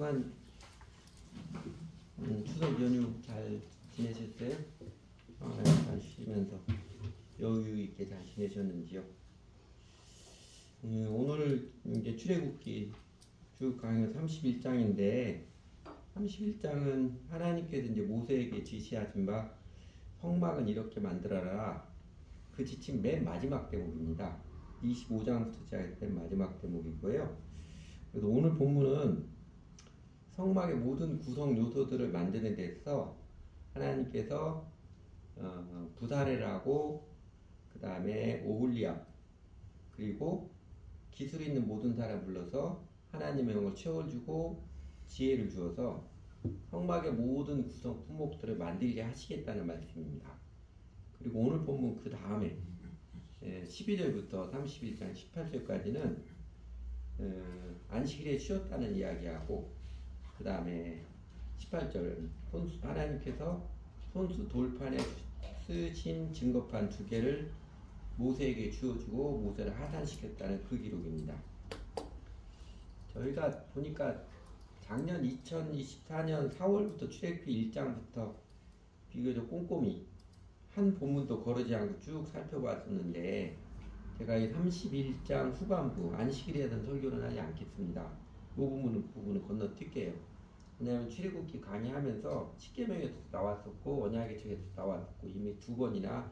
그동안 추석 연휴 잘 지내셨어요? 잘 쉬면서 여유 있게 잘 지내셨는지요? 오늘 이제 출애굽기 쭉 강의 31장인데 31장은 하나님께서 이제 모세에게 지시하신 바 성막은 이렇게 만들어라. 그 지침 맨 마지막 대목입니다. 25장부터 시작해서 맨 마지막 대목이고요. 그래서 오늘 본문은 성막의 모든 구성 요소들을 만드는 데서 하나님께서 부사렐하고 그 다음에 오홀리압 그리고 기술 있는 모든 사람 불러서 하나님의 영을 채워주고 지혜를 주어서 성막의 모든 구성 품목들을 만들게 하시겠다는 말씀입니다. 그리고 오늘 본문 그 다음에 12절부터 31장 18절까지는 안식일에 쉬었다는 이야기하고 그 다음에 18절은 하나님께서 손수 돌판에 쓰신 증거판 2개를 모세에게 주어주고 모세를 하산시켰다는 그 기록입니다. 저희가 보니까 작년 2024년 4월부터 출애굽기 1장부터 비교적 꼼꼼히 한 본문도 거르지 않고 쭉 살펴봤었는데 제가 이 31장 후반부 안식일에 대한 설교는 하지 않겠습니다. 그 부분은 건너뛸게요. 왜냐하면 출애굽기 강의하면서 십계명에도 나왔었고 언약의 책에도 나왔었고 이미 2번이나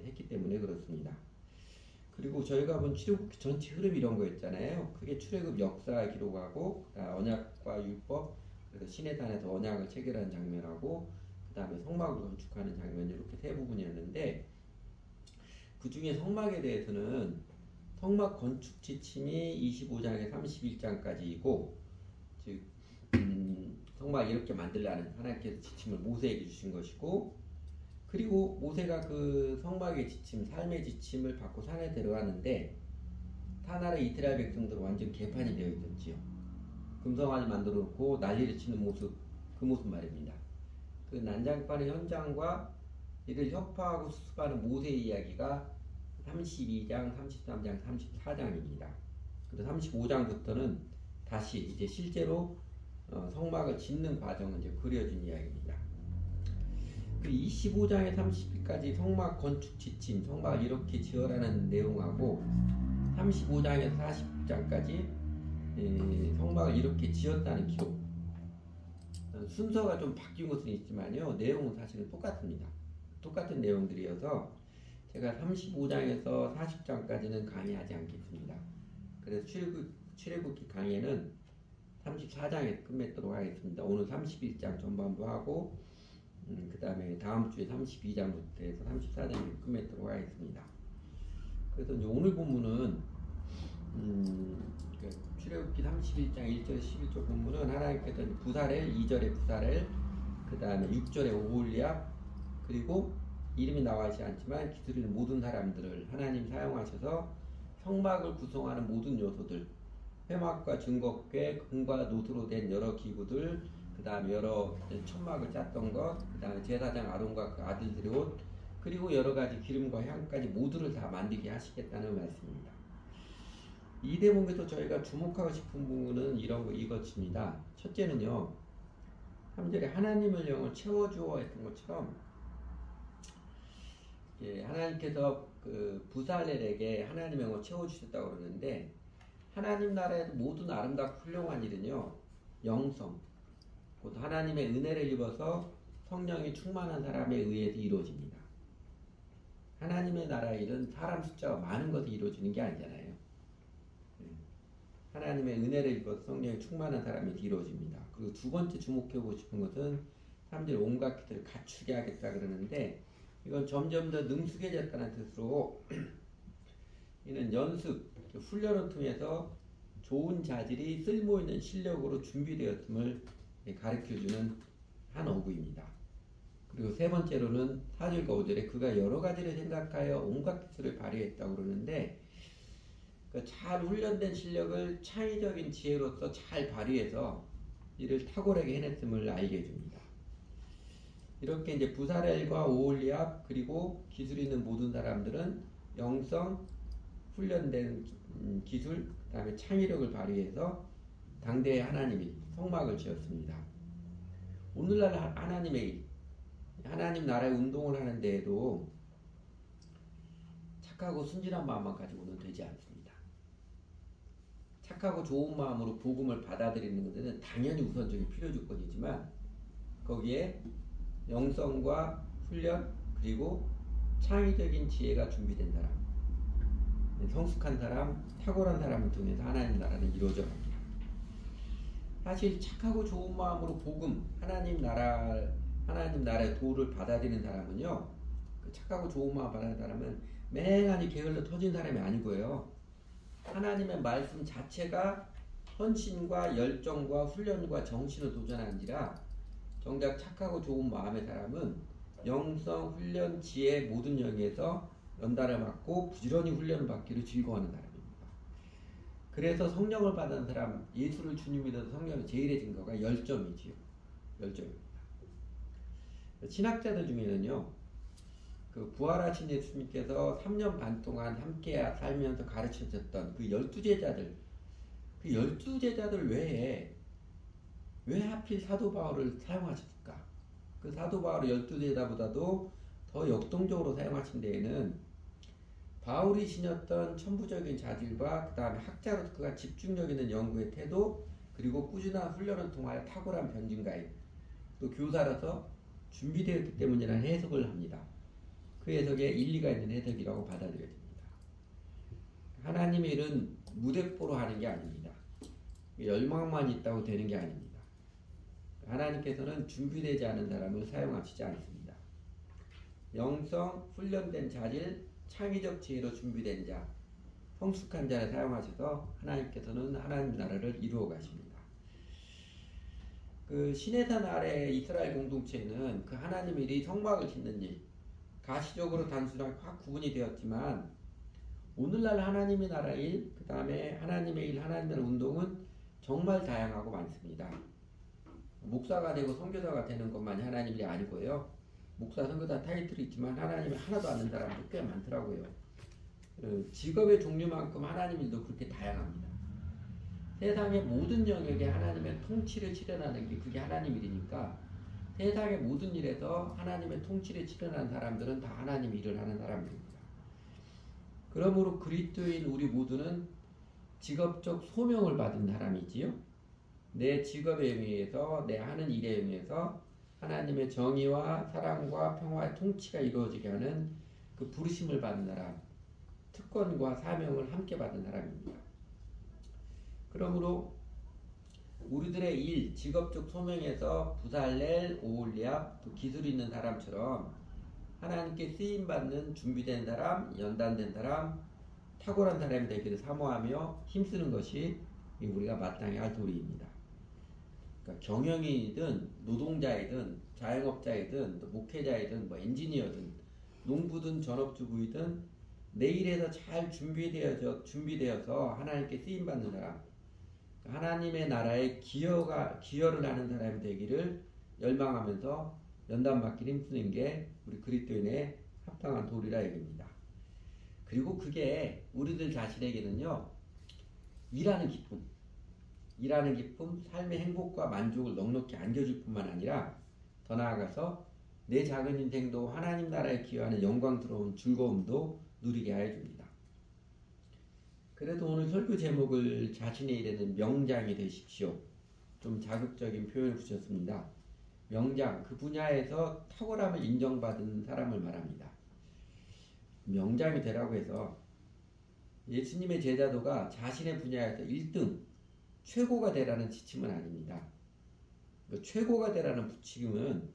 했기 때문에 그렇습니다. 그리고 저희가 본 출애굽기 전체 흐름 이런 거였잖아요. 그게 출애굽 역사 기록하고 언약과 율법, 그래서 시내산에서 언약을 체결한 장면하고 그 다음에 성막을 건축하는 장면 이렇게 세 부분이었는데 그 중에 성막에 대해서는 성막 건축 지침이 25장에 31장까지이고 즉 성막 이렇게 만들라는 하나님께서 지침을 모세에게 주신 것이고 그리고 모세가 그 성막의 지침, 삶의 지침을 받고 산에 들어가는데 타나라 이스라엘 백성들은 완전 개판이 되어 있었지요. 금성아지 만들어 놓고 난리를 치는 모습, 그 모습 말입니다. 그 난장판의 현장과 이를 협파하고 수습하는 모세의 이야기가 32장, 33장, 34장입니다. 그리고 35장부터는 다시 이제 실제로 성막을 짓는 과정을 이제 그려진 이야기입니다. 그 25장에 30일까지 성막 건축 지침, 성막을 이렇게 지어라는 내용하고 35장에서 40장까지 성막을 이렇게 지었다는 기록. 순서가 좀 바뀐 것은 있지만요. 내용은 사실은 똑같습니다. 똑같은 내용들이어서 제가 35장에서 40장까지는 강의하지 않겠습니다. 그래서 출애굽기 강의는 34장에 끝맺도록 하겠습니다. 오늘 31장 전반부 하고 그 다음에 다음 주에 32장부터 해서 34장에 끝맺도록 하겠습니다. 그래서 이제 오늘 본문은 출애굽기 31장 1절 11절 본문은 하나님께서 부사렐 2절에 부사렐 그 다음에 6절에 오홀리압 그리고 이름이 나와 있지 않지만 기술 있는 모든 사람들을 하나님 사용하셔서 성막을 구성하는 모든 요소들 회막과 증거궤 금과 노트로 된 여러 기구들 그 다음에 여러 천막을 짰던 것 그 다음에 제사장 아론과 그 아들들의 옷 그리고 여러 가지 기름과 향까지 모두를 다 만들게 하시겠다는 말씀입니다. 이 대목에서 저희가 주목하고 싶은 부분은 이것입니다. 첫째는요 3절에 하나님의 영을 채워주어 했던 것처럼 하나님께서 그 부사렐에게 하나님의 영을 채워주셨다고 그러는데 하나님 나라에서 모든 아름답고 훌륭한 일은요 영성 곧 하나님의 은혜를 입어서 성령이 충만한 사람에 의해서 이루어집니다. 하나님의 나라 일은 사람 숫자가 많은 것이 이루어지는 게 아니잖아요. 하나님의 은혜를 입어서 성령이 충만한 사람이 이루어집니다. 그리고 두 번째 주목해보고 싶은 것은 사람들이 온갖 기들을 갖추게 하겠다 그러는데 이건 점점 더 능숙해졌다는 뜻으로 이는 연습, 훈련을 통해서 좋은 자질이 쓸모있는 실력으로 준비되었음을 가르쳐주는 한 어구입니다. 그리고 세 번째로는 4절과 5절에 그가 여러 가지를 생각하여 온갖 기술을 발휘했다고 그러는데 잘 훈련된 실력을 창의적인 지혜로서 잘 발휘해서 이를 탁월하게 해냈음을 알게 해줍니다. 이렇게 이제 부사렐과 오홀리압 그리고 기술 있는 모든 사람들은 영성, 훈련된 기술, 그 다음에 창의력을 발휘해서 당대의 하나님이 성막을 지었습니다. 오늘날 하나님의 하나님 나라의 운동을 하는 데에도 착하고 순진한 마음만 가지고는 되지 않습니다. 착하고 좋은 마음으로 복음을 받아들이는 것은 당연히 우선적인 필요 조건이지만 거기에 영성과 훈련 그리고 창의적인 지혜가 준비된 사람, 성숙한 사람, 탁월한 사람을 통해서 하나님 나라는 이루어져 갑니다. 사실 착하고 좋은 마음으로 복음, 하나님 나라의 도를 받아들이는 사람은요, 그 착하고 좋은 마음 받아들이는 사람은 맹하니 게을러 터진 사람이 아니고요. 하나님의 말씀 자체가 헌신과 열정과 훈련과 정신을 도전하는지라 정작 착하고 좋은 마음의 사람은 영성, 훈련, 지혜 모든 영역에서 연단을 받고 부지런히 훈련을 받기를 즐거워하는 사람입니다. 그래서 성령을 받은 사람, 예수를 주님 믿어서 성령의 제일의 증거가 열정이지요. 열정입니다. 신학자들 중에는요, 그 부활하신 예수님께서 3년 반 동안 함께 살면서 가르쳐줬던 그 12제자들, 그 12제자들 외에 왜 하필 사도 바울을 사용하셨을까? 그 사도 바울의 12제자보다도 더 역동적으로 사용하신 데에는 바울이 지녔던 천부적인 자질과 그 다음에 학자로 그가 집중력 있는 연구의 태도 그리고 꾸준한 훈련을 통하여 탁월한 변증가임 또 교사라서 준비되었기 때문이라는 해석을 합니다. 그 해석에 일리가 있는 해석이라고 받아들여집니다. 하나님의 일은 무대뽀로 하는 게 아닙니다. 열망만 있다고 되는 게 아닙니다. 하나님께서는 준비되지 않은 사람을 사용하시지 않습니다. 영성, 훈련된 자질, 창의적 지혜로 준비된 자, 성숙한 자를 사용하셔서 하나님께서는 하나님 나라를 이루어 가십니다. 그 시내산 아래 이스라엘 공동체는 그 하나님의 일이 성막을 짓는 일, 가시적으로 단순하게 확 구분이 되었지만 오늘날 하나님의 나라 일, 그 다음에 하나님의 일, 하나님의 운동은 정말 다양하고 많습니다. 목사가 되고 선교사가 되는 것만이 하나님 일이 아니고요. 목사, 선교사 타이틀이 있지만 하나님을 하나도 아는 사람도 꽤 많더라고요. 직업의 종류만큼 하나님 일도 그렇게 다양합니다. 세상의 모든 영역에 하나님의 통치를 실현하는 게 그게 하나님 일이니까 세상의 모든 일에서 하나님의 통치를 실현하는 사람들은 다 하나님 일을 하는 사람들입니다. 그러므로 그리스도인 우리 모두는 직업적 소명을 받은 사람이지요. 내 직업에 의해서 내 하는 일에 의해서 하나님의 정의와 사랑과 평화의 통치가 이루어지게 하는 그 부르심을 받은 사람, 특권과 사명을 함께 받은 사람입니다. 그러므로 우리들의 일, 직업적 소명에서 부살렐, 오홀리압, 또 기술 있는 사람처럼 하나님께 쓰임받는 준비된 사람, 연단된 사람, 탁월한 사람이 되기를 사모하며 힘쓰는 것이 우리가 마땅히 할 도리입니다. 그러니까 경영이든 노동자이든 자영업자이든 또 목회자이든 뭐 엔지니어든 농부든 전업주부이든 내 일에서 잘 준비되어서 하나님께 쓰임받는 사람, 하나님의 나라에 기여를 하는 사람이 되기를 열망하면서 연단받기를 힘쓰는 게 우리 그리스도인의 합당한 도리라 얘기입니다. 그리고 그게 우리들 자신에게는요, 일하는 기쁨, 삶의 행복과 만족을 넉넉히 안겨줄 뿐만 아니라 더 나아가서 내 작은 인생도 하나님 나라에 기여하는 영광스러운 즐거움도 누리게 하여 줍니다. 그래도 오늘 설교 제목을 자신의 일에는 명장이 되십시오. 좀 자극적인 표현을 붙였습니다. 명장, 그 분야에서 탁월함을 인정받은 사람을 말합니다. 명장이 되라고 해서 예수님의 제자도가 자신의 분야에서 1등, 최고가 되라는 지침은 아닙니다. 그 최고가 되라는 부침은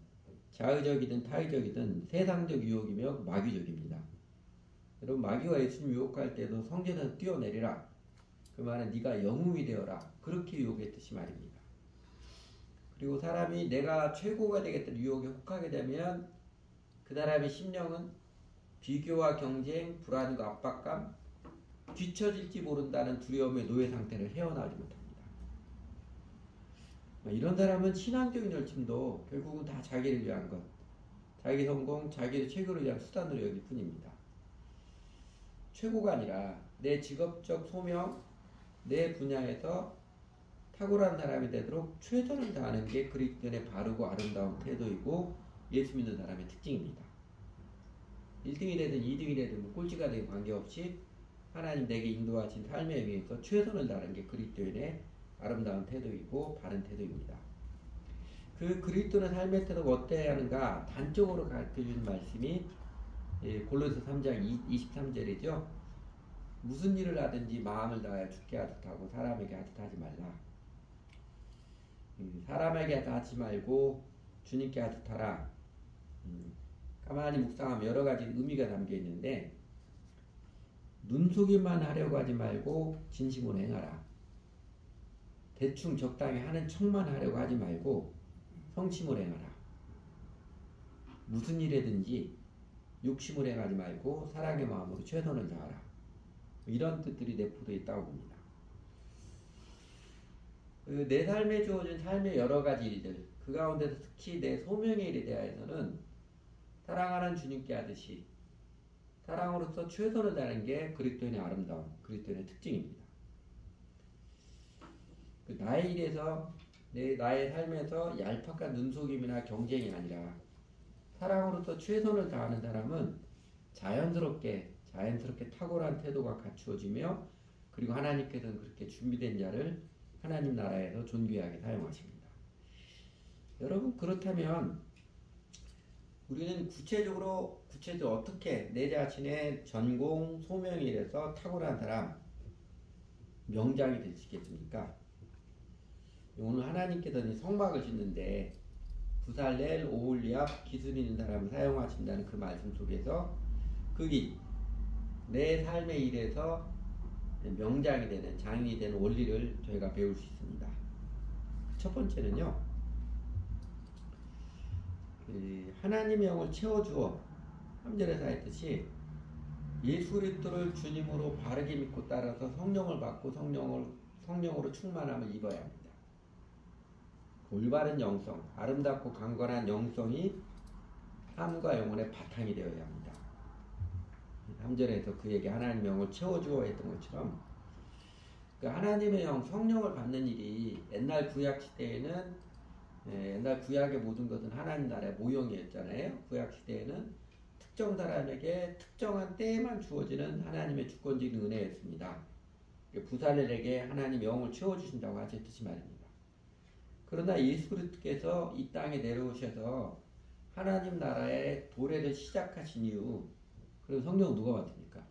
자의적이든 타의적이든 세상적 유혹이며 마귀적입니다. 여러분, 마귀가 예수님 유혹할 때도 성전에서 뛰어내리라. 그 말은 네가 영웅이 되어라. 그렇게 유혹했듯이 말입니다. 그리고 사람이 내가 최고가 되겠다는 유혹에 혹하게 되면 그 사람의 심령은 비교와 경쟁, 불안과 압박감, 뒤처질지 모른다는 두려움의 노예 상태를 헤어나오지 못합니다. 이런 사람은 신앙적인 열심도 결국은 다 자기를 위한 것, 자기 성공, 자기의 최고를 위한 수단으로 여길 뿐입니다. 최고가 아니라 내 직업적 소명, 내 분야에서 탁월한 사람이 되도록 최선을 다하는 게 그리스도인의 바르고 아름다운 태도이고 예수 믿는 사람의 특징입니다. 1등이 되든 2등이 되든 뭐 꼴찌가 되든 관계없이 하나님 내게 인도하신 삶에 위해서 최선을 다하는 게 그리스도인의 아름다운 태도이고 바른 태도입니다. 그 그리스도의 삶의 태도가 어때야 하는가 단적으로 가르쳐주는 말씀이 골로새 3장 23절이죠. 무슨 일을 하든지 마음을 다하여 주께 하듯 하고 사람에게 하듯 하지 말라. 사람에게 하지 말고 주님께 하듯 하라. 가만히 묵상하면 여러 가지 의미가 담겨 있는데 눈속임만 하려고 하지 말고 진심으로 행하라. 대충 적당히 하는 척만 하려고 하지 말고 성심으로 행하라. 무슨 일이든지 욕심으로 행하지 말고 사랑의 마음으로 최선을 다하라. 이런 뜻들이 내포되어 있다고 봅니다. 내 삶에 주어진 삶의 여러 가지 일들, 그 가운데서 특히 내 소명의 일에 대하여서는 사랑하는 주님께 하듯이 사랑으로서 최선을 다하는 게 그리스도인의 아름다움, 그리스도인의 특징입니다. 나의 일에서 나의 삶에서 얄팍한 눈속임이나 경쟁이 아니라 사랑으로서 최선을 다하는 사람은 자연스럽게 탁월한 태도가 갖추어지며 그리고 하나님께서는 그렇게 준비된 자를 하나님 나라에서 존귀하게 사용하십니다. 여러분 그렇다면 우리는 구체적으로 어떻게 내 자신의 전공 소명일에서 탁월한 사람 명장이 될 수 있겠습니까? 오늘 하나님께서는 성막을 짓는데 부살렐, 오홀리압, 기술 있는 사람을 사용하신다는 그 말씀 속에서 그게 내 삶의 일에서 명장이 되는 장인이 되는 원리를 저희가 배울 수 있습니다. 첫 번째는요, 하나님의 영을 채워주어 3절에서 했듯이 예수 그리스도를 주님으로 바르게 믿고 따라서 성령을 받고 성령으로 충만함을 입어야 합니다. 올바른 영성, 아름답고 강건한 영성이 삶과 영혼의 바탕이 되어야 합니다. 3절에서 그에게 하나님의 영을 채워주어 했던 것처럼 그 하나님의 영, 성령을 받는 일이 옛날 구약 시대에는 옛날 구약의 모든 것은 하나님 나라의 모형이었잖아요. 구약 시대에는 특정 사람에게 특정한 때에만 주어지는 하나님의 주권적인 은혜였습니다. 부살렐에게 하나님 영을 채워주신다고 하셨듯이 말입니다. 그러나 예수 그리스도께서 이 땅에 내려오셔서 하나님 나라의 도래를 시작하신 이후 그럼 성령은 누가 받습니까?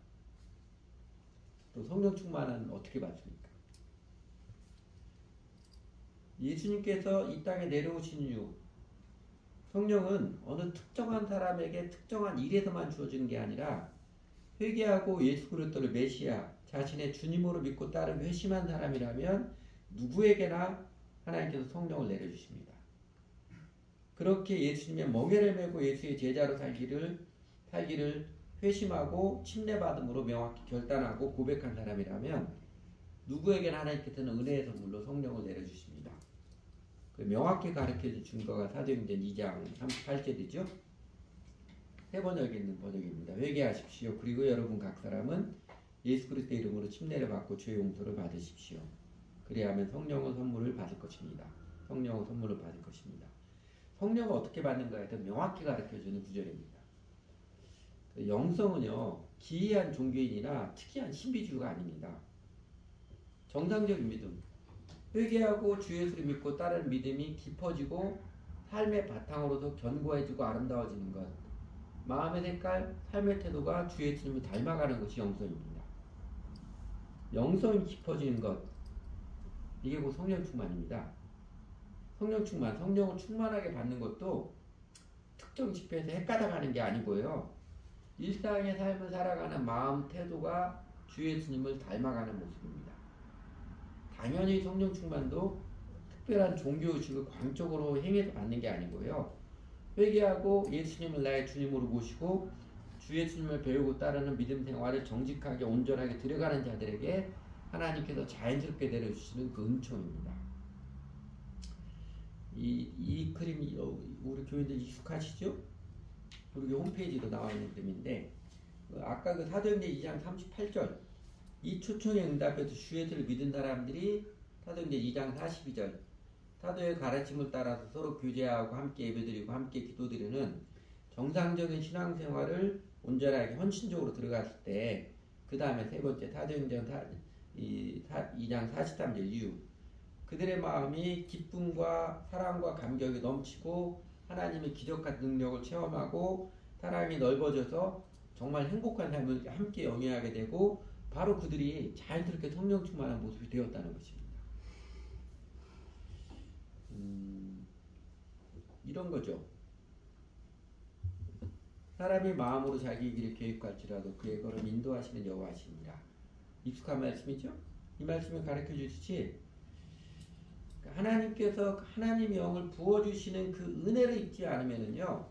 또 성령 충만은 어떻게 받습니까? 예수님께서 이 땅에 내려오신 이후 성령은 어느 특정한 사람에게 특정한 일에서만 주어지는 게 아니라 회개하고 예수 그리스도를 메시아 자신의 주님으로 믿고 따른 회심한 사람이라면 누구에게나 하나님께서 성령을 내려주십니다. 그렇게 예수님의 멍에를 메고 예수의 제자로 살기를 회심하고 침례받음으로 명확히 결단하고 고백한 사람이라면 누구에게나 하나님께서는 은혜의 선물로 성령을 내려주십니다. 그 명확히 가르쳐준 증거가 사도행전 2장 38절이죠. 세 번역에 있는 번역입니다. 회개하십시오. 그리고 여러분 각 사람은 예수 그리스도의 이름으로 침례를 받고 죄 용서를 받으십시오. 그래야만 성령의 선물을 받을 것입니다. 성령의 선물을 받을 것입니다. 성령을 어떻게 받는가에 대해 명확히 가르쳐주는 구절입니다. 영성은요, 기이한 종교인이나 특이한 신비주의가 아닙니다. 정상적인 믿음, 회개하고 주 예수를 믿고 따르는 믿음이 깊어지고 삶의 바탕으로도 견고해지고 아름다워지는 것, 마음의 색깔, 삶의 태도가 주 예수님을 닮아가는 것이 영성입니다. 영성이 깊어지는 것, 이게 곧 성령 충만입니다. 성령 충만, 성령을 충만하게 받는 것도 특정 집회에서 헷가닥하는 게 아니고요. 일상의 삶을 살아가는 마음 태도가 주 예수님을 닮아가는 모습입니다. 당연히 성령 충만도 특별한 종교의식을 광적으로 행해서 받는 게 아니고요. 회개하고 예수님을 나의 주님으로 모시고 주 예수님을 배우고 따르는 믿음 생활을 정직하게 온전하게 들어가는 자들에게 하나님께서 자연스럽게 내려주시는 그 은총입니다. 이 그림이 우리 교인들 익숙하시죠? 우리 홈페이지로 나와 있는 그림인데 아까 그 사도행전 2장 38절 이 초청에 응답해서 주 예수를 믿은 사람들이 사도행전 2장 42절. 사도의 가르침을 따라서 서로 교제하고 함께 예배드리고 함께 기도드리는 정상적인 신앙생활을 온전하게 헌신적으로 들어갔을 때, 그 다음에 세 번째 사도행전 2장 43절 이후 그들의 마음이 기쁨과 사랑과 감격이 넘치고 하나님의 기적과 능력을 체험하고 사랑이 넓어져서 정말 행복한 삶을 함께 영위하게 되고, 바로 그들이 자연스럽게 성령 충만한 모습이 되었다는 것입니다. 이런 거죠. 사람이 마음으로 자기 길을 계획할지라도 그의 걸음 인도하시는 여호와시니라. 익숙한 말씀이죠. 이 말씀을 가르쳐 주시지, 하나님께서 하나님의 영을 부어주시는 그 은혜를 입지 않으면은요,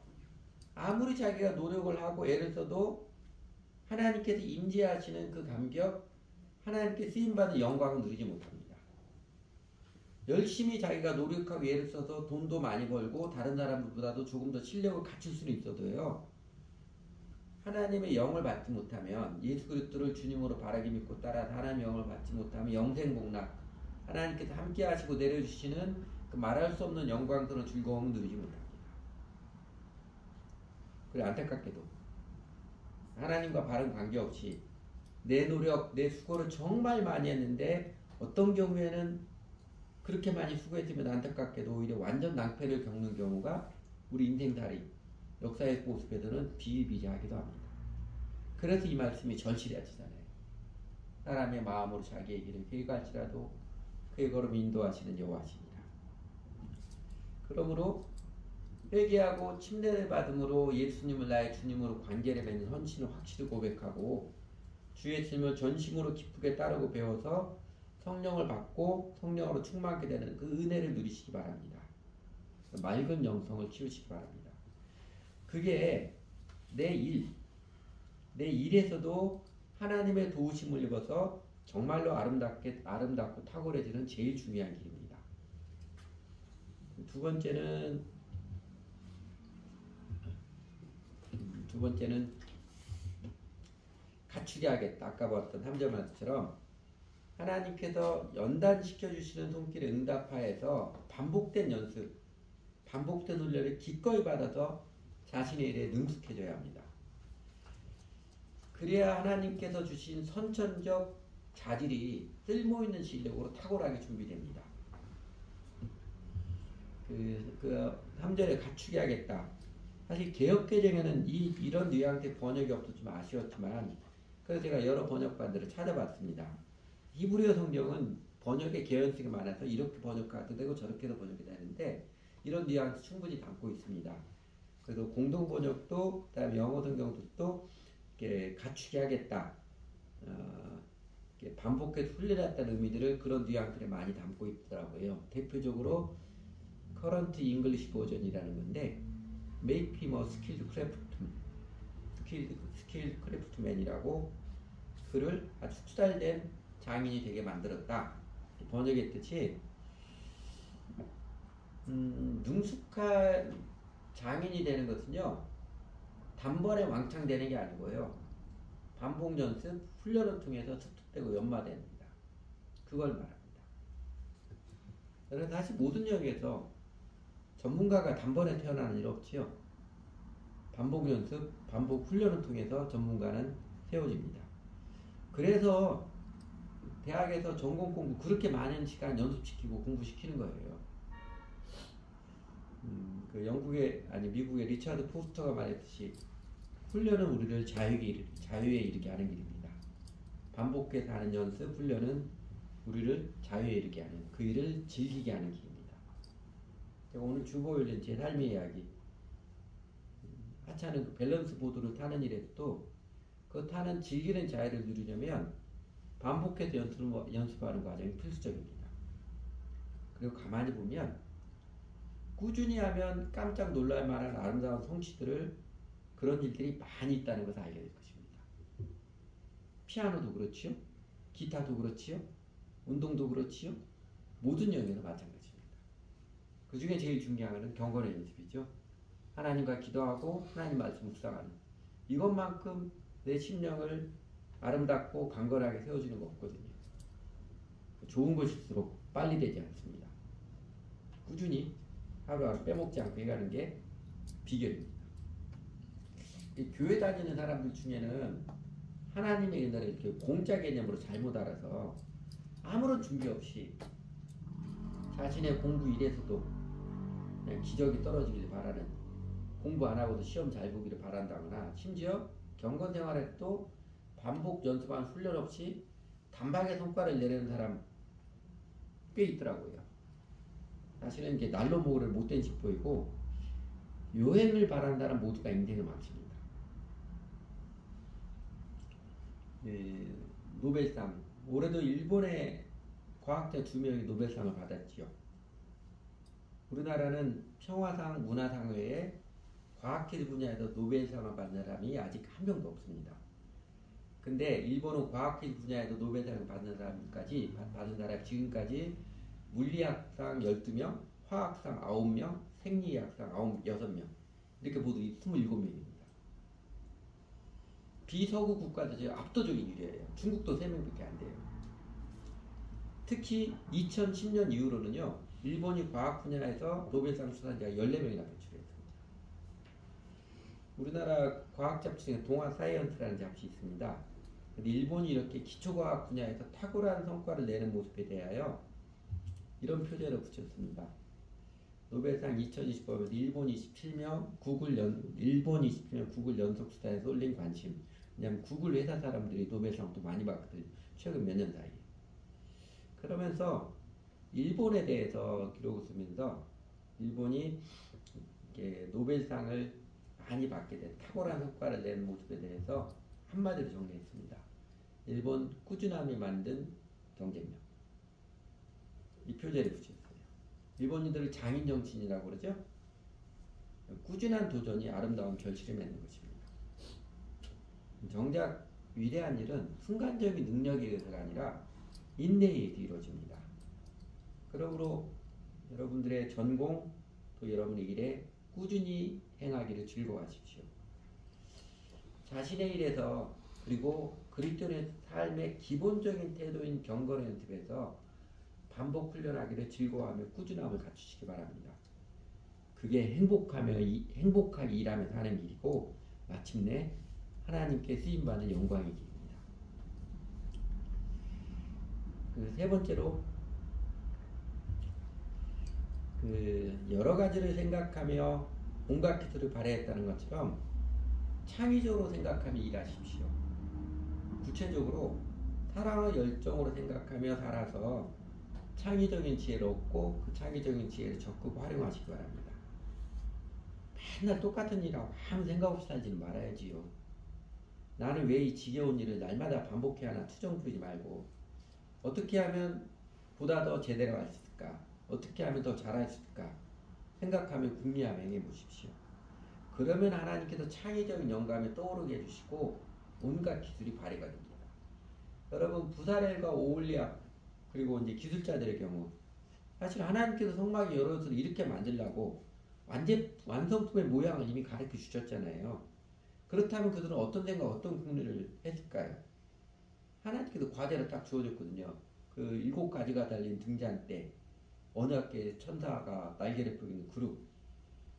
아무리 자기가 노력을 하고 애를 써도 하나님께서 임재하시는 그 감격, 하나님께 쓰임받은 영광을 누리지 못합니다. 열심히 자기가 노력하고 애를 써서 돈도 많이 벌고 다른 사람들보다도 조금 더 실력을 갖출 수는 있어도요, 하나님의 영을 받지 못하면, 예수 그리스도를 주님으로 바라게 믿고 따라 하나님의 영을 받지 못하면 영생복락, 하나님께서 함께 하시고 내려주시는 그 말할 수 없는 영광스러운 즐거움을 누리지 못합니다. 그리고 안타깝게도 하나님과 바른 관계없이 내 노력, 내 수고를 정말 많이 했는데 어떤 경우에는 그렇게 많이 수고했지만 안타깝게도 오히려 완전 낭패를 겪는 경우가 우리 인생살이 역사의 모습에서는 비일비재하기도 합니다. 그래서 이 말씀이 절실해지잖아요. 사람의 마음으로 자기의 길을 계획할지라도 그의 걸음 인도하시는 여호와시니라. 그러므로 회개하고 침례를 받음으로 예수님을 나의 주님으로 관계를 맺는 헌신을 확실히 고백하고 주의 예수님을 전심으로 기쁘게 따르고 배워서 성령을 받고 성령으로 충만하게 되는 그 은혜를 누리시기 바랍니다. 맑은 영성을 키우시기 바랍니다. 그게 내 일에서도 하나님의 도우심을 입어서 정말로 아름답고 탁월해지는 제일 중요한 길입니다. 두 번째는 갖추게 하겠다. 아까 봤던 3절 말씀처럼 하나님께서 연단시켜 주시는 손길에 응답하여서 반복된 연습, 반복된 훈련을 기꺼이 받아서 자신의 일에 능숙해져야 합니다. 그래야 하나님께서 주신 선천적 자질이 쓸모있는 실력으로 탁월하게 준비됩니다. 그 3절에 갖추게 하겠다. 사실 개역개정에는 이런 뉘앙스의 번역이 없어서 좀 아쉬웠지만, 그래서 제가 여러 번역반들을 찾아봤습니다. 히브리어 성경은 번역의 개연성이 많아서 이렇게 번역하도 되고 저렇게도 번역이 되는데 이런 뉘앙스 충분히 담고 있습니다. 그래서 공동 번역도, 그다음에 영어 성경도 또 이렇게 갖추게 하겠다, 이렇게 반복해서 훈련했다는 의미들을 그런 뉘앙스를 많이 담고 있더라고요. 대표적으로 커런트 잉글리시 버전이라는 건데, make him a skilled craftsman이라고 그를 아주 투달된 장인이 되게 만들었다. 번역의 뜻이 능숙한 장인이 되는 것은요, 단번에 왕창 되는 게 아니고요, 반복 연습, 훈련을 통해서 습득되고 연마됩니다. 그걸 말합니다. 그래서 사실 모든 영역에서 전문가가 단번에 태어나는 일 없지요. 반복 연습, 반복 훈련을 통해서 전문가는 세워집니다. 그래서 대학에서 전공 공부 그렇게 많은 시간 연습시키고 공부시키는 거예요. 그 미국의 리처드 포스터가 말했듯이 훈련은 우리를 자유에 이르게 하는 길입니다. 반복해서 하는 연습, 훈련은 우리를 자유에 이르게 하는, 그 일을 즐기게 하는 길입니다. 제가 오늘 주보일은 제 삶의 이야기, 하찮은 그 밸런스 보드를 타는 일에도 그 타는 즐기는 자유를 누리려면 반복해서 연습하는 과정이 필수적입니다. 그리고 가만히 보면 꾸준히 하면 깜짝 놀랄 만한 아름다운 성취들을, 그런 일들이 많이 있다는 것을 알게 될 것입니다. 피아노도 그렇지요, 기타도 그렇지요, 운동도 그렇지요, 모든 영역에서 마찬가지입니다. 그 중에 제일 중요한 것은 경건의 연습이죠. 하나님과 기도하고 하나님 말씀 묵상하는 이것만큼 내 심령을 아름답고 강건하게 세워주는 거 없거든요. 좋은 것일수록 빨리 되지 않습니다. 꾸준히 하루하루 빼먹지 않고 해가는 게 비결입니다. 이 교회 다니는 사람들 중에는 하나님의 은혜를 이렇게 공짜 개념으로 잘못 알아서 아무런 준비 없이 자신의 공부 일에서도 그냥 기적이 떨어지길 바라는, 공부 안 하고도 시험 잘 보기를 바란다거나, 심지어 경건 생활에도 반복 연습한 훈련 없이 단박에 성과를 내려는 사람 꽤 있더라고요. 사실은 이게 날로 먹으를 못된 식보이고, 요행을 바라는 사람 모두가 인생을 망칩니다. 노벨상, 올해도 일본의 과학자 2명이 노벨상을 받았지요. 우리나라는 평화상, 문화상 외에 과학기술 분야에서 노벨상을 받는 사람이 아직 한 명도 없습니다. 근데 일본은 과학기술 분야에서 노벨상을 받는 사람이 지금까지 물리학상 12명, 화학상 9명, 생리학상 6명, 이렇게 모두 27명입니다. 비서구 국가도 압도적인 유리예요. 중국도 3명밖에 안 돼요. 특히 2010년 이후로는요, 일본이 과학 분야에서 노벨상 수상자가 14명이나 배출했습니다. 우리나라 과학 잡지 중에 동아 사이언스라는 잡지 있습니다. 근데 일본이 이렇게 기초과학 분야에서 탁월한 성과를 내는 모습에 대하여 이런 표제를 붙였습니다. 노벨상 2020법에서 일본 27명 구글 연속 수상에 쏠린 관심. 왜냐하면 구글 회사 사람들이 노벨상도 많이 받거든요. 최근 몇 년 사이에. 그러면서 일본에 대해서 기록을 쓰면서 일본이 이렇게 노벨상을 많이 받게 된 탁월한 성과를 낸 모습에 대해서 한마디로 정리했습니다. 일본 꾸준함이 만든 경쟁력. 이 표제를 붙였어요. 일본인들을 장인 정신이라고 그러죠. 꾸준한 도전이 아름다운 결실을 맺는 것입니다. 정작 위대한 일은 순간적인 능력에 의해서가 아니라 인내에 의해 이루어집니다. 그러므로 여러분들의 전공 또 여러분의 일에 꾸준히 행하기를 즐거워하십시오. 자신의 일에서 그리고 그리스도인의 삶의 기본적인 태도인 경건의 연습에서 반복 훈련하기를 즐거워하며 꾸준함을 갖추시기 바랍니다. 그게 행복하게 일하며 사는 일이고 마침내 하나님께 쓰임받는 영광의 길입니다. 그 세 번째로 여러 가지를 생각하며 온갖 기술을 발휘했다는 것처럼 창의적으로 생각하며 일하십시오. 구체적으로 사랑과 열정으로 생각하며 살아서 창의적인 지혜를 얻고 그 창의적인 지혜를 적극 활용하시기 바랍니다. 맨날 똑같은 일하고 아무 생각 없이 살지는 말아야지요. 나는 왜 이 지겨운 일을 날마다 반복해야 하나 투정 부리지 말고 어떻게 하면 보다 더 제대로 할 수 있을까? 어떻게 하면 더 잘할 수 있을까? 생각하며 궁리하며 행해보십시오. 그러면 하나님께서 창의적인 영감을 떠오르게 해주시고 온갖 기술이 발휘가 됩니다. 여러분 부사렐과 오올리아 그리고 이제 기술자들의 경우 사실 하나님께서 성막의 여러 것을 이렇게 만들라고 완성품의 모양을 이미 가르쳐 주셨잖아요. 그렇다면 그들은 어떤 생각, 어떤 궁리를 했을까요? 하나님께서 과제를 딱 주어줬거든요. 그 7가지가 달린 등잔대, 언약궤 천사가 날개를 펴고 있는 그룹,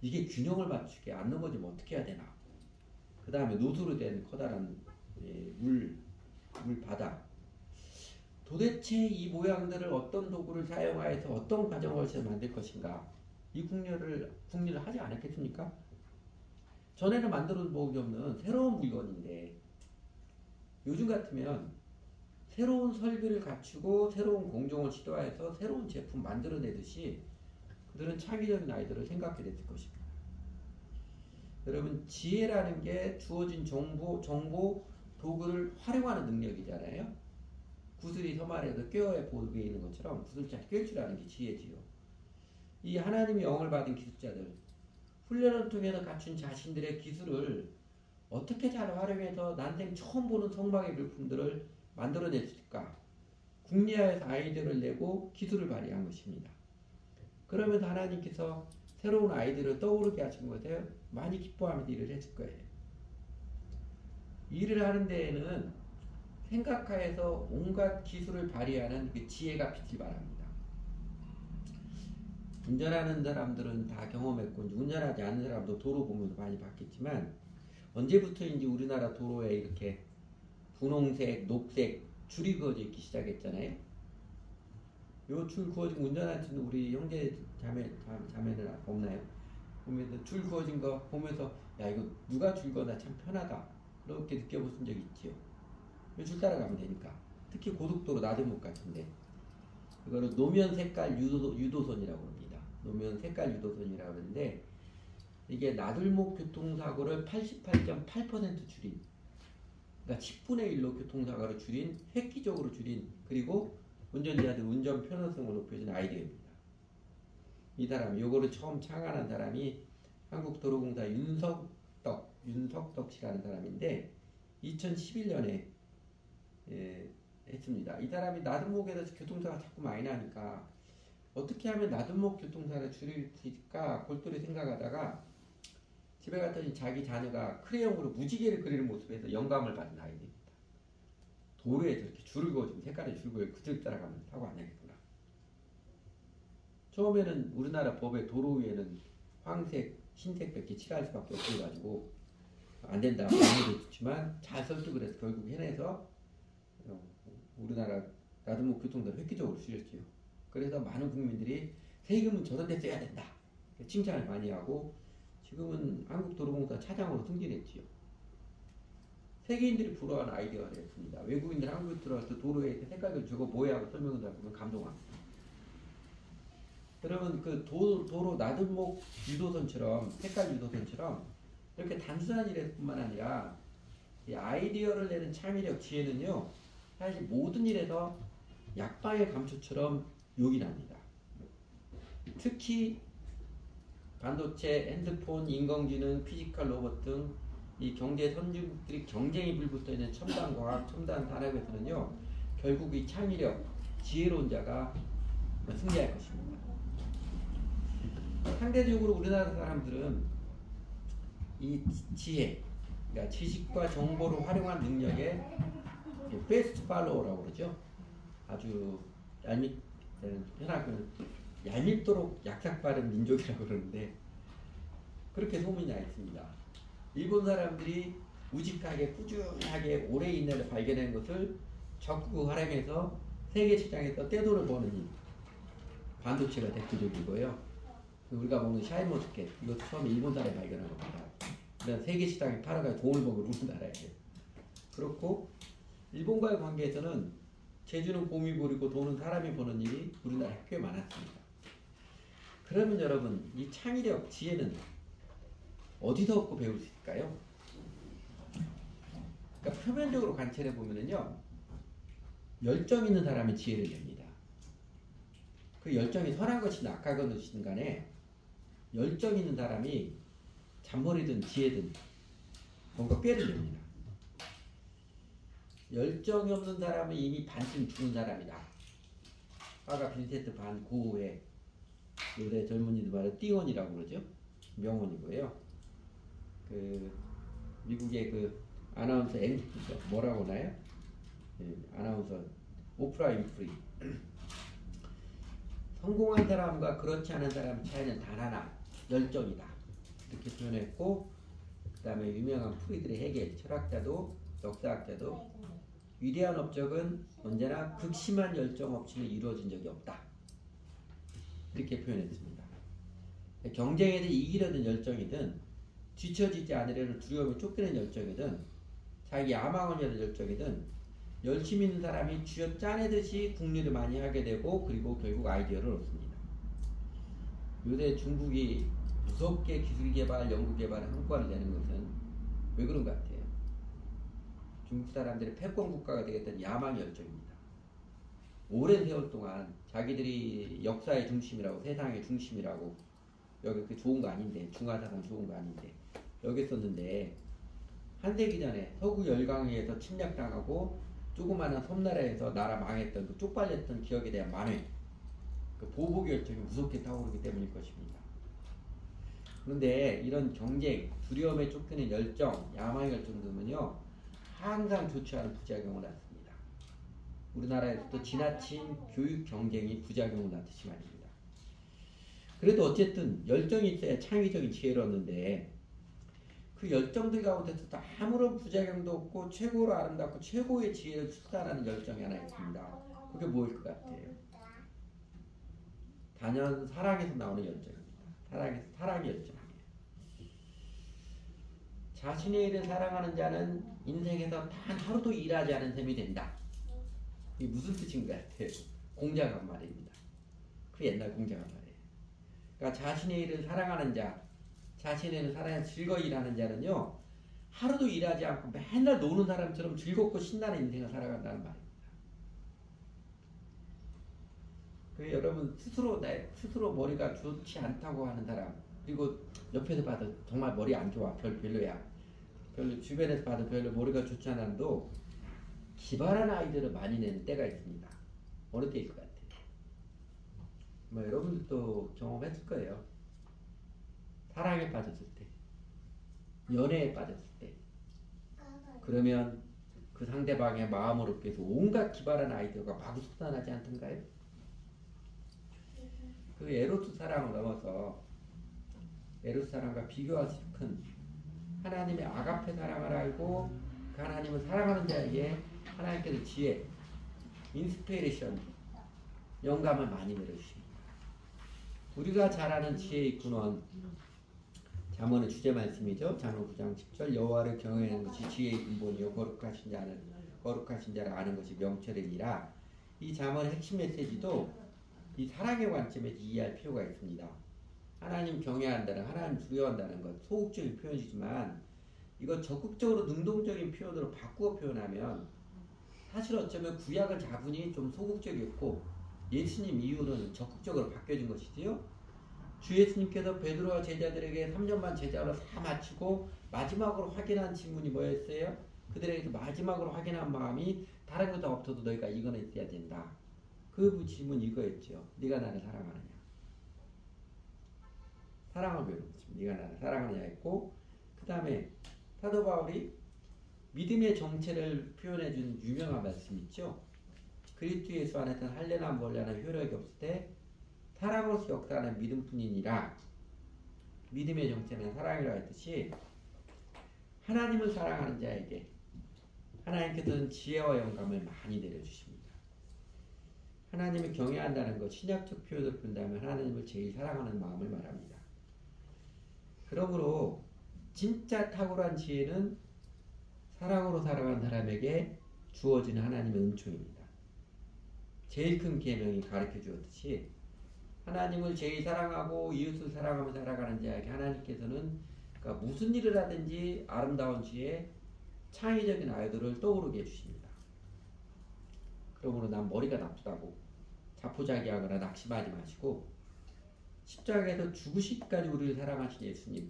이게 균형을 맞추게 안 넘어지면 어떻게 해야 되나? 그 다음에 노수로 된 커다란 물 바다. 도대체 이 모양들을 어떤 도구를 사용하여서 어떤 과정을 만들 것인가? 이 궁리를 하지 않았겠습니까? 전에는 만들어 본 적이 없는 새로운 물건인데 요즘 같으면 새로운 설비를 갖추고 새로운 공정을 시도해서 새로운 제품 만들어내듯이 그들은 창의적인 아이디어를 생각해냈을 것입니다. 여러분 지혜라는 게 주어진 정보, 도구를 활용하는 능력이잖아요. 구슬이 섬 아래에서 꾀어에 보게 있는 것처럼 구슬잘 꿰 줄 아는 게 지혜지요. 이 하나님의 영을 받은 기술자들, 훈련을 통해서 갖춘 자신들의 기술을 어떻게 잘 활용해서 난생 처음 보는 성막의 물품들을 만들어낼 수 있을까? 궁리하여서 아이디어를 내고 기술을 발휘한 것입니다. 그러면서 하나님께서 새로운 아이디어를 떠오르게 하신 것에 많이 기뻐하면서 일을 했을 거예요. 일을 하는 데에는 생각하에서 온갖 기술을 발휘하는 그 지혜가 빛을 발합니다. 운전하는 사람들은 다 경험했고 이제 운전하지 않는 사람도 도로 보면서 많이 봤겠지만 언제부터인지 우리나라 도로에 이렇게 분홍색, 녹색 줄이 그어져 있기 시작했잖아요. 요 줄 그어진 거 운전하시는 우리 형제 자매는 없나요? 보면서 줄 그어진 거 보면서 야 이거 누가 줄 거나 참 편하다 그렇게 느껴보신 적 있지요? 줄 따라가면 되니까. 특히 고속도로 나들목 같은데 이거를 노면 색깔 유도선이라고 합니다. 노면 색깔 유도선이라고 하는데 이게 나들목 교통사고를 88.8% 줄인, 그러니까 10분의 1로 교통사고를 줄인, 획기적으로 줄인, 그리고 운전자들 운전 편의성을 높여준 아이디어입니다. 이 사람, 요거를 처음 창안한 사람이 한국도로공사 윤석덕 씨라는 사람인데 2011년에 했습니다. 이 사람이 나들목에서 교통사가 자꾸 많이 나니까 어떻게 하면 나들목 교통사를 줄일 수 있을까 골똘히 생각하다가 집에 갔더니 자기 자녀가 크레용으로 무지개를 그리는 모습에서 영감을 받은 아이들입니다. 도로에 저렇게 줄을 그어주면 색깔의 줄 그어 그들 따라가면 사고 안 나겠구나. 처음에는 우리나라 법에 도로 위에는 황색, 흰색밖에 칠할 수밖에 없어가지고 안 된다 말도 듣지만 잘 설득을 해서 결국 해내서 우리나라 나들목 교통사를 획기적으로 줄였지요. 그래서 많은 국민들이 세금은 저런 데 써야 된다 칭찬을 많이 하고 지금은 한국도로공사 차장으로 승진했지요. 세계인들이 부러워하는 아이디어가 됐습니다. 외국인들 한국에 들어와서 도로에 색깔을 주고 뭐야 하고 설명을 하면 감동합니다. 그러면 그 도로 나들목 유도선처럼 색깔 유도선처럼 이렇게 단순한 일에뿐만 아니라 이 아이디어를 내는 창의력 지혜는요 사실 모든 일에서 약방의 감초처럼 요긴합니다. 특히 반도체, 핸드폰, 인공지능, 피지컬 로봇 등 이 경제 선진국들이 경쟁이 불붙어 있는 첨단 과학, 첨단 산업에서는요 결국 이 창의력, 지혜로운 자가 승리할 것입니다. 상대적으로 우리나라 사람들은 이 지혜, 그러니까 지식과 정보를 활용한 능력에 패스트 팔로워라고 그러죠. 아주 얄밉도록 약삭빠른 민족이라고 그러는데 그렇게 소문이 나 있습니다. 일본 사람들이 우직하게 꾸준하게 오래 인내를 발견한 것을 적극 활용해서 세계 시장에서 떼돈을 버는 일, 반도체가 대표적이고요. 우리가 보는 샤인머스켓 이것도 처음에 일본 사람이 발견한 겁니다. 그다음 세계 시장에 팔아가 돈을 버는 우리나라예요. 그렇고 일본과의 관계에서는 제주는 곰이 부리고 돈은 사람이 버는 일이 우리나라에 꽤 많았습니다. 그러면 여러분 이 창의력, 지혜는 어디서 얻고 배울 수 있을까요? 그러니까 표면적으로 관찰해 보면은요 열정 있는 사람의 지혜를 냅니다. 그 열정이 선한 것이든 악한 것이든 간에 열정 있는 사람이 잔머리든 지혜든 뭔가 꾀를 냅니다. 열정이 없는 사람은 이미 반쯤 죽은 사람이다. 아까 빈센트 반 고흐의 요새 젊은이들 말해 띵원이라고 그러죠. 명언이고요. 그 미국의 그 아나운서 뭐라고 하나요? 아나운서 오프라 윈프리. 성공한 사람과 그렇지 않은 사람의 차이는 단 하나, 열정이다. 이렇게 표현했고, 그 다음에 유명한 프리드리 헤겔 철학자도 역사학자도 위대한 업적은 언제나 극심한 열정 없이는 이루어진 적이 없다. 이렇게 표현했습니다. 경쟁에서 이기려는 열정이든 뒤처지지 않으려는 두려움에 쫓기는 열정이든 자기 야망을 위한 열정이든 열심히 있는 사람이 쥐어 짜내듯이 국리를 많이 하게 되고 그리고 결국 아이디어를 얻습니다. 요새 중국이 무섭게 기술 개발, 연구 개발에 성과를 내는 것은 왜 그런 것 같아요? 중국 사람들이 패권 국가가 되겠다는 야망 열정입니다. 오랜 세월 동안 자기들이 역사의 중심이라고 세상의 중심이라고 여기 그 좋은 거 아닌데 중화사상 좋은 거 아닌데 여기 있었는데 한 세기 전에 서구 열강에 의해서 침략당하고 조그마한 섬나라에서 나라 망했던 그 쪽팔렸던 기억에 대한 만회 그 보복 열정이 무섭게 타오르기 때문일 것입니다. 그런데 이런 경쟁, 두려움에 쫓기는 열정, 야망 열정 등은요 항상 좋지 않은 부작용을 낳습니다. 우리나라에서도 지나친 교육 경쟁이 부작용을 낳듯이 말입니다. 그래도 어쨌든 열정이 있어야 창의적인 지혜를 얻는데 그 열정들 가운데서도 아무런 부작용도 없고 최고로 아름답고 최고의 지혜를 출산하는 열정이 하나 있습니다. 그게 뭐일 것 같아요? 단연 사랑에서 나오는 열정입니다. 사랑의 열정이에요. 자신의 일을 사랑하는 자는 인생에서 단 하루도 일하지 않은 셈이 된다. 이게 무슨 뜻인 것 같아요? 공자간 말입니다. 그 옛날 공자간 말이에요. 그러니까 자신의 일을 사랑하는 자, 자신의 일을 사랑해 즐거이 일하는 자는요, 하루도 일하지 않고 맨날 노는 사람처럼 즐겁고 신나는 인생을 살아간다는 말입니다. 그 여러분 스스로 머리가 좋지 않다고 하는 사람, 그리고 옆에서 봐도 정말 머리 안 좋아, 별로야. 별로 주변에서 봐도 별로 머리가 좋지 않아도 기발한 아이디어를 많이 내는 때가 있습니다. 어느 때일 것 같아요? 뭐 여러분들도 경험했을 거예요. 사랑에 빠졌을 때, 연애에 빠졌을 때, 그러면 그 상대방의 마음을 얻기 위해서 온갖 기발한 아이디어가 마구 쏟아나지 않던가요? 그 에로스 사랑을 넘어서 에로스 사랑과 비교할 수 큰 하나님의 아가페 사랑을 알고 그 하나님을 사랑하는 자에게 하나님께서 지혜, 인스피레이션, 영감을 많이 내려주십니다. 우리가 잘 아는 지혜의 근원, 잠언의 주제 말씀이죠. 잠언 9장 10절 여호와를 경외하는 것이 지혜의 근본이요 거룩하신 자를 아는 것이 명철이니라. 이 잠언의 핵심 메시지도 이 사랑의 관점에서 이해할 필요가 있습니다. 하나님 경외한다는, 하나님 두려워한다는 것, 소극적인 표현이지만 이거 적극적으로 능동적인 표현으로 바꾸어 표현하면 사실 어쩌면 구약을 잡으니 좀 소극적이었고 예수님 이후로는 적극적으로 바뀌어진 것이지요. 주 예수님께서 베드로와 제자들에게 3년만 제자로 다 마치고 마지막으로 확인한 질문이 뭐였어요? 그들에게서 마지막으로 확인한 마음이 다른 것도 없어도 너희가 이거는 있어야 된다. 그 질문 이거였죠. 네가 나를 사랑하느냐. 사랑을 배우는 네가 나를 사랑하느냐 했고, 그 다음에 사도 바울이 믿음의 정체를 표현해준 유명한 말씀 있죠. 그리스도 예수 안에서는 할례나 멀례나 효력이 없을 때 사랑으로서 역사하는 믿음뿐이니라. 믿음의 정체는 사랑이라 했듯이 하나님을 사랑하는 자에게 하나님께서는 지혜와 영감을 많이 내려주십니다. 하나님을 경외한다는 것, 신약적 표현으로 본다면 하나님을 제일 사랑하는 마음을 말합니다. 그러므로 진짜 탁월한 지혜는 사랑으로 살아가는 사람에게 주어지는 하나님의 은총입니다. 제일 큰 계명이 가르쳐 주었듯이 하나님을 제일 사랑하고 이웃을 사랑하며 살아가는 자에게 하나님께서는 그러니까 무슨 일을 하든지 아름다운 지혜, 창의적인 아이디어를 떠오르게 해주십니다. 그러므로 난 머리가 나쁘다고 자포자기하거나 낙심하지 마시고 십자가에서 죽으시기까지 우리를 사랑하신 예수님,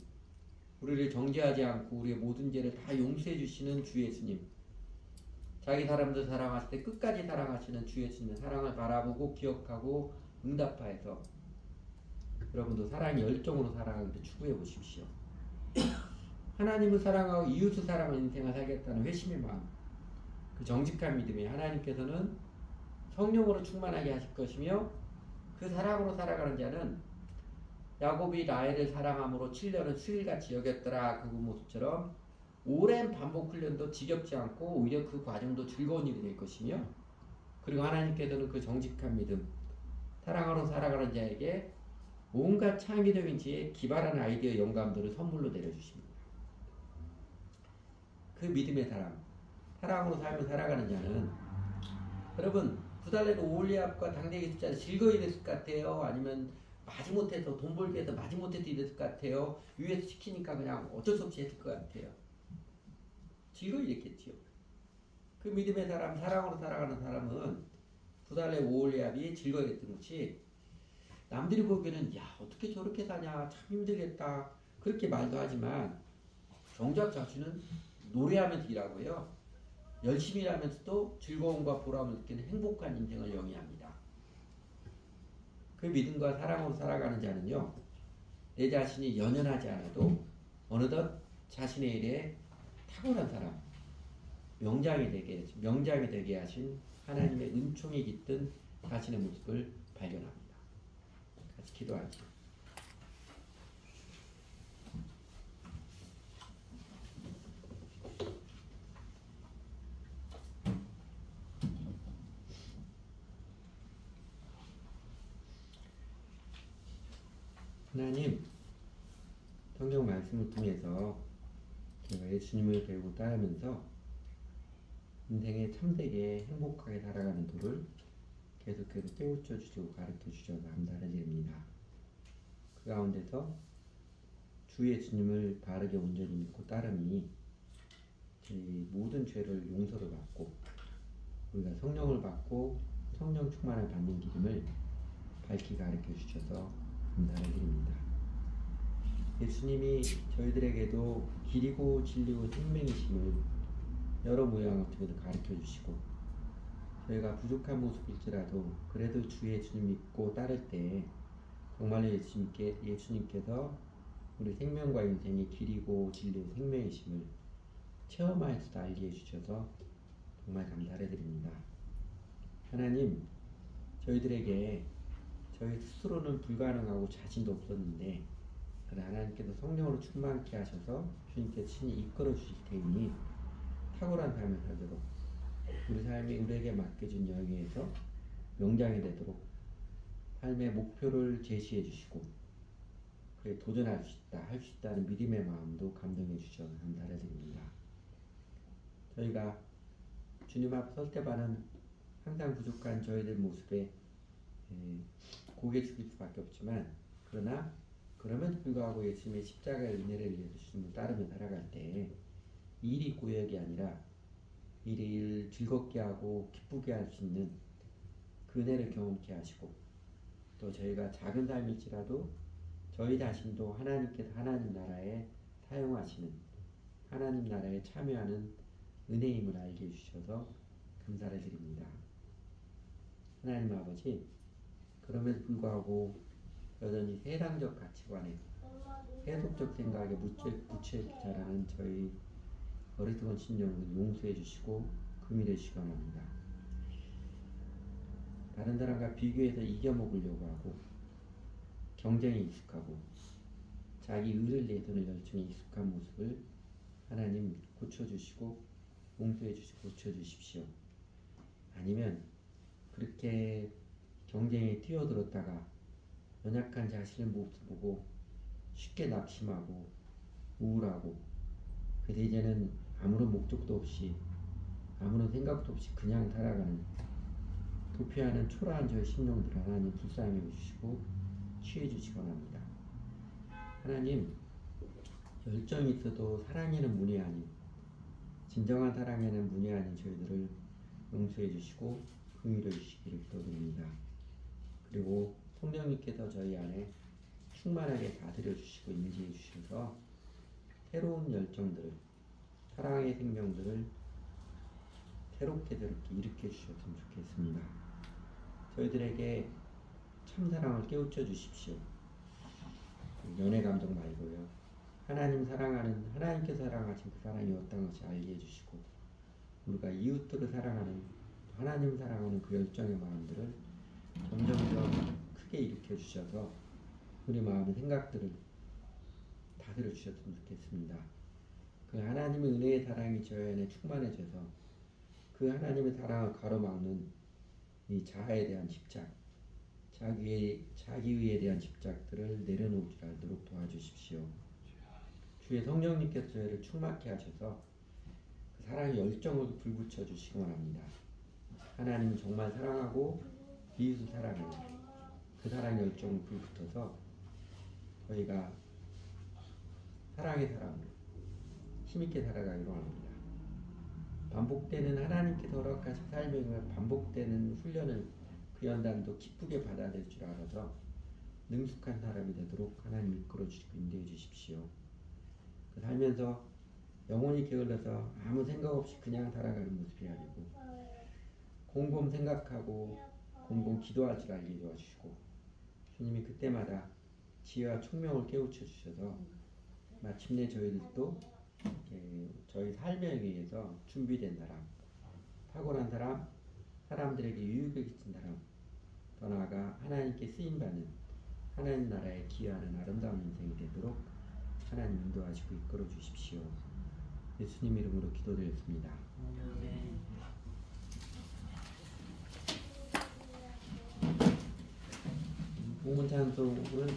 우리를 정죄하지 않고 우리의 모든 죄를 다 용서해 주시는 주 예수님, 자기 사람들 사랑하실 때 끝까지 사랑하시는 주 예수님의 사랑을 바라보고 기억하고 응답하여서 여러분도 사랑의 열정으로 살아가는데 추구해 보십시오. 하나님을 사랑하고 이웃을 사랑하는 인생을 살겠다는 회심의 마음, 그 정직한 믿음이 하나님께서는 성령으로 충만하게 하실 것이며 그 사랑으로 살아가는 자는 야곱이 라헬을 사랑함으로 7년을 수일같이 여겼더라. 그 모습처럼 오랜 반복 훈련도 지겹지 않고 오히려 그 과정도 즐거운 일이 될 것이며 그리고 하나님께서는 그 정직한 믿음, 사랑으로 살아가는 자에게 온갖 창의적인 지혜, 기발한 아이디어, 영감들을 선물로 내려주십니다. 그 믿음의 사람, 사랑으로 삶을 살아가는 자는 여러분 부달레는 오홀리압과 당대의 숫자를 즐거이 이랬을 것 같아요? 아니면 마지못해서 돈 벌기 위해서 마지못해서 이랬을 것 같아요? 위에서 시키니까 그냥 어쩔 수 없이 했을 것 같아요? 즐거이 이랬겠지요. 그 믿음의 사람, 사랑으로 살아가는 사람은 부달레 오홀리압이 즐거이 했던 것이 남들이 보기에는 야 어떻게 저렇게 사냐 참 힘들겠다 그렇게 말도 하지만 정작 자신은 노래하면서 일하고요. 열심히 일하면서도 즐거움과 보람을 느끼는 행복한 인생을 영위합니다. 그 믿음과 사랑으로 살아가는 자는요. 내 자신이 연연하지 않아도 어느덧 자신의 일에 탁월한 사람, 명장이 되게 하신 하나님의 은총이 깃든 자신의 모습을 발견합니다. 같이 기도하죠. 하나님, 성경 말씀을 통해서 제가 예수님을 배우고 따르면서 인생에 참되게 행복하게 살아가는 도를 계속해서 깨우쳐 주시고 가르쳐 주셔서 감사드립니다. 그 가운데서 주 예수님을 바르게 온전히 믿고 따름이 저희 모든 죄를 용서를 받고 우리가 성령을 받고 성령 충만을 받는 기름을 밝히 가르쳐 주셔서 감사를 드립니다. 예수님이 저희들에게도 길이고 진리고 생명이심을 여러 모양을 통해서 가르쳐 주시고 저희가 부족한 모습일지라도 그래도 주 예수님 믿고 따를 때 정말로 예수님께서 우리 생명과 인생의 길이고 진리고 생명이심을 체험하여서 알게 해주셔서 정말 감사를 드립니다. 하나님, 저희들에게 저희 스스로는 불가능하고 자신도 없었는데 그러나 하나님께서 성령으로 충만케 하셔서 주님께서 친히 이끌어 주실 테니 탁월한 삶을 살도록 우리 삶이 우리에게 맡겨진 여행에서 명장이 되도록 삶의 목표를 제시해 주시고 그에 도전할 수 있다, 할 수 있다는 믿음의 마음도 감동해 주셔서 감사를 드립니다. 저희가 주님 앞 설 때만은 항상 부족한 저희들 모습에 고개 숙일 수밖에 없지만 그러나 그럼에도 불구하고 예수님의 십자가의 은혜를 위해서 주님을 따르며 살아갈 때 일이 고역이 아니라 일을 즐겁게 하고 기쁘게 할 수 있는 그 은혜를 경험케 하시고 또 저희가 작은 삶일지라도 저희 자신도 하나님께서 하나님 나라에 사용하시는 하나님 나라에 참여하는 은혜임을 알게 해주셔서 감사를 드립니다. 하나님 아버지, 그럼에도 불구하고 여전히 세상적 가치관에 세속적 생각에 묻혀있기 자라는 저희 어리석은 심령을 용서해 주시고 금일해 주시기 바랍니다. 다른 사람과 비교해서 이겨먹으려고 하고 경쟁에 익숙하고 자기 의를 내두는 열정에 익숙한 모습을 하나님 고쳐주시고 용서해 주시고 고쳐주십시오. 아니면 그렇게 경쟁에 뛰어들었다가 연약한 자신의 모습 보고 쉽게 낙심하고 우울하고 그래서 이제는 아무런 목적도 없이 아무런 생각도 없이 그냥 살아가는 도피하는 초라한 저의 심령들 하나님 불쌍히 해주시고 취해 주시기 바랍니다. 하나님, 열정이 있어도 사랑에는 문이 아닌 진정한 사랑에는 문이 아닌 저희들을 용서해 주시고 긍휼해 주시기를 기도드립니다. 그리고 성령님께서 저희 안에 충만하게 다스려 주시고 임재해 주셔서 새로운 열정들을 사랑의 생명들을 새롭게 일으켜 주셨으면 좋겠습니다. 저희들에게 참사랑을 깨우쳐 주십시오. 연애 감정 말고요. 하나님께서 사랑하신 그 사랑이 어떤 것이 알게 해주시고 우리가 이웃들을 사랑하는 하나님 사랑하는 그 열정의 마음들을 점점점 크게 일으켜 주셔서 우리 마음의 생각들을 다스려 주셨으면 좋겠습니다. 그 하나님의 은혜의 사랑이 저희 안에 충만해져서 그 하나님의 사랑을 가로막는 이 자아에 대한 집착, 자기의에 대한 집착들을 내려놓을 줄 알도록 도와주십시오. 주의 성령님께서 저희를 충만케 하셔서 그 사랑의 열정을 불붙여 주시기 원합니다. 하나님은 정말 사랑하고 이웃을 사랑하는 그 사랑의 열정을 불붙어서 저희가 사랑의 사람으로 힘있게 살아가기로 합니다. 반복되는 하나님께서 허락하신 삶의 반복되는 훈련을 그 연단도 기쁘게 받아들일 줄 알아서 능숙한 사람이 되도록 하나님 이끌어 주시고 인도해 주십시오. 그 살면서 영혼이 게을러서 아무 생각 없이 그냥 살아가는 모습이 아니고 곰곰 생각하고 곰곰 기도할 줄 알게 도와주시고 주님이 그때마다 지혜와 총명을 깨우쳐 주셔서 마침내 저희들도 저희 삶에 위해서 준비된 사람, 탁월한 사람, 사람들에게 유익을 끼친 사람, 더 나아가 하나님께 쓰임받는 하나님 나라에 기여하는 아름다운 인생이 되도록 하나님 인도하시고 이끌어 주십시오. 예수님 이름으로 기도드렸습니다. 봉헌 찬송은